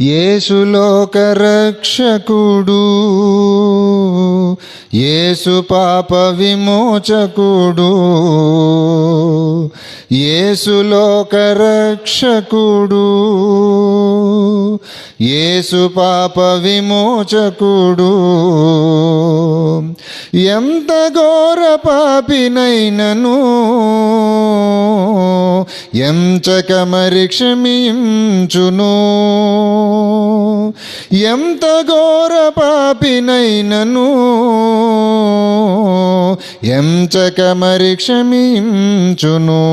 యేసు లోక రక్షకుడు, యేసు పాప విమోచకుడు, యేసు లోక రక్షకుడు, యేసు పాప విమోచకుడు. ఎంత ఘోర పాపినైనను ఎంచక మరి క్షమించును. ఎంత ఘోర పాపినైనను ఎంచక మరి క్షమించును.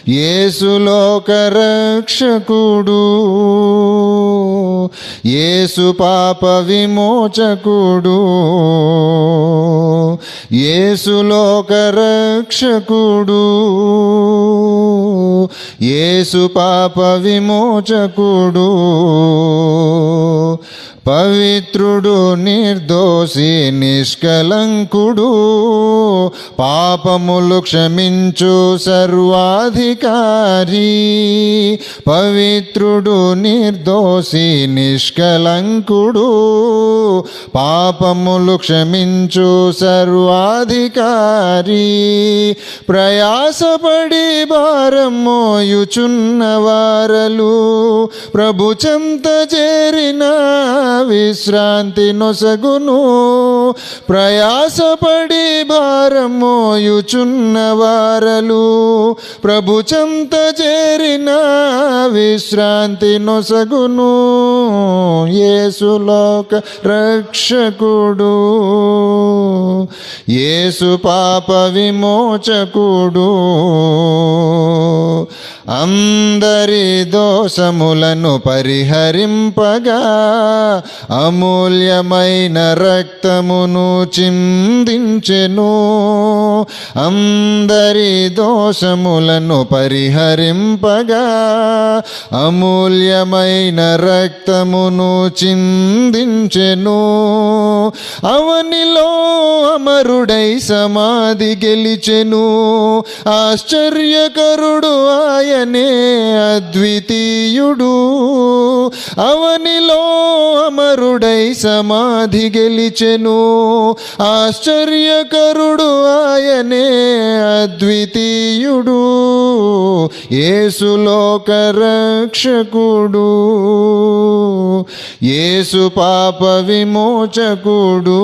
యేసు లోక రక్షకుడు, యేసు పాప విమోచకుడు, యేసు లోక రక్షకుడు, యేసు పాప విమోచకుడు. పవిత్రుడు, నిర్దోషి, నిష్కలంకుడు, పాపములు క్షమించు సర్వాధికారి. పవిత్రుడు, నిర్దోషి, నిష్కలంకుడు, పాపములు క్షమించు సర్వాధికారి. ప్రయాసపడి భారం మోయుచున్న వారలు ప్రభు చెంత చేరిన విశ్రాంతి నొసగును. ప్రయాసపడి భారం మోయుచున్న వారలు ప్రభు చెంత చేరిన విశ్రాంతి నొసగును. యేసు లోక రక్షకుడు, యేసు పాప విమోచకుడు. అందరి దోషములను పరిహరింపగా అమూల్యమైన రక్తమును చిందించెను. అందరి దోషములను పరిహరింపగా అమూల్యమైన రక్తమును చిందించెను. అవనిలో అమరుడై సమాధి గెలిచెను. ఆశ్చర్యకరుడు ఆయనే, అద్వితీయుడు. అవనిలో అమరుడై సమాధి గెలిచెను. ఆశ్చర్యకరుడు ఆయనే, అద్వితీయుడు. యేసు లోక రక్షకుడు, యేసు పాప విమోచకుడు,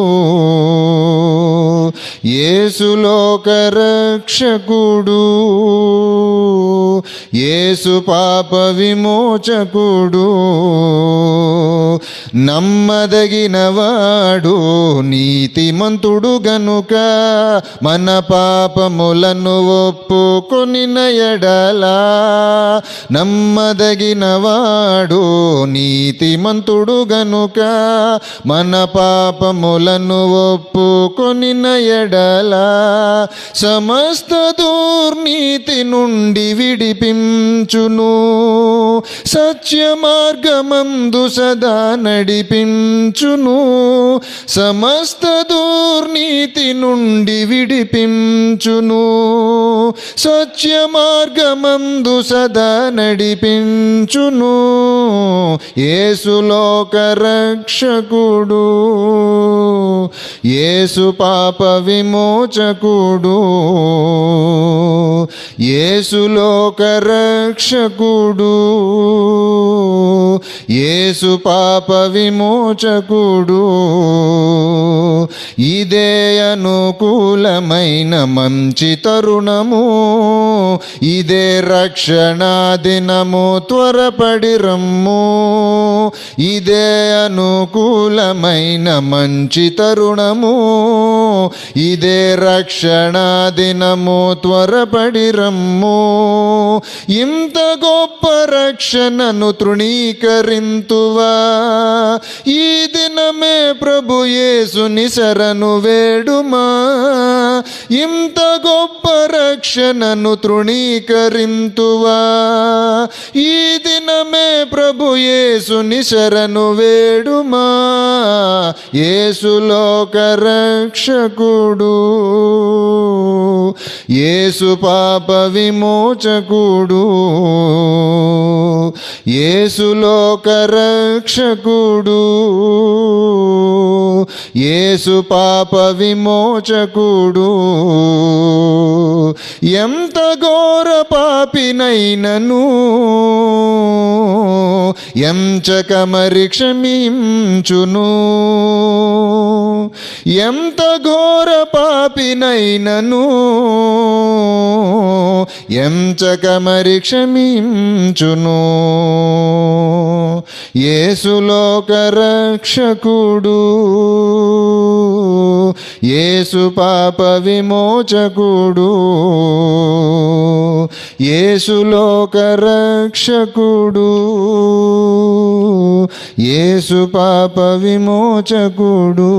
యేసు లోక రక్షకుడు, యేసు పాప విమోచకుడు. నమ్మదగినవాడు, నీతిమంతుడు గనుక మన పాపములను ఒప్పుకొనిన ఎడలా. నమ్మదగినవాడు, నీతిమంతుడు గనుక మన పాపములను ఒప్పుకొనిన ఎడలా. సమస్త దుర్నీతి నుండి విడిపించును. సత్య మార్గమందు సదా నడిపించును. సమస్త దుర్నీతి నుండి విడిపించును. సత్య మార్గమందు సదా నడిపించును. యేసు లోక రక్షకుడు, యేసు పాప విమోచకుడు, యేసు లోక రక్షకుడు, యేసు పాప విమోచకుడు. ఇదే అనుకూలమైన మంచి తరుణము, ఇదే రక్షణ దినము, త్వరపడి రమ్ము. ఇదే అనుకూలమైన మంచి తరుణము, ఇదే రక్షణ దినము, త్వరపడి రమ్ము. ఇంత గొప్ప రక్షణను తృణీకరించువారు తృణీకరింతువా? ఈ దినమే ప్రభు యేసుని శరణు వేడుమా. ఇంత గొప్ప రక్షణను తృణీకరింతువా? ఈ దినమే ప్రభు యేసుని శరణు వేడుమా. యేసు లోక రక్షకుడు, యేసు పాప విమోచకుడు, యేసు లోక రక్షకుడు, యేసు పాప విమోచకుడు. ఎంత ఘోర పాపినైనను ఎంచక మరి క్షమించును. ఎంత ఘోర పాపినైనను ఎంచక మరి క్షమించును. యేసు లోక రక్షకుడు, యేసు పాప విమోచకుడు, యేసు లోక రక్షకుడు, యేసు పాప విమోచకుడు.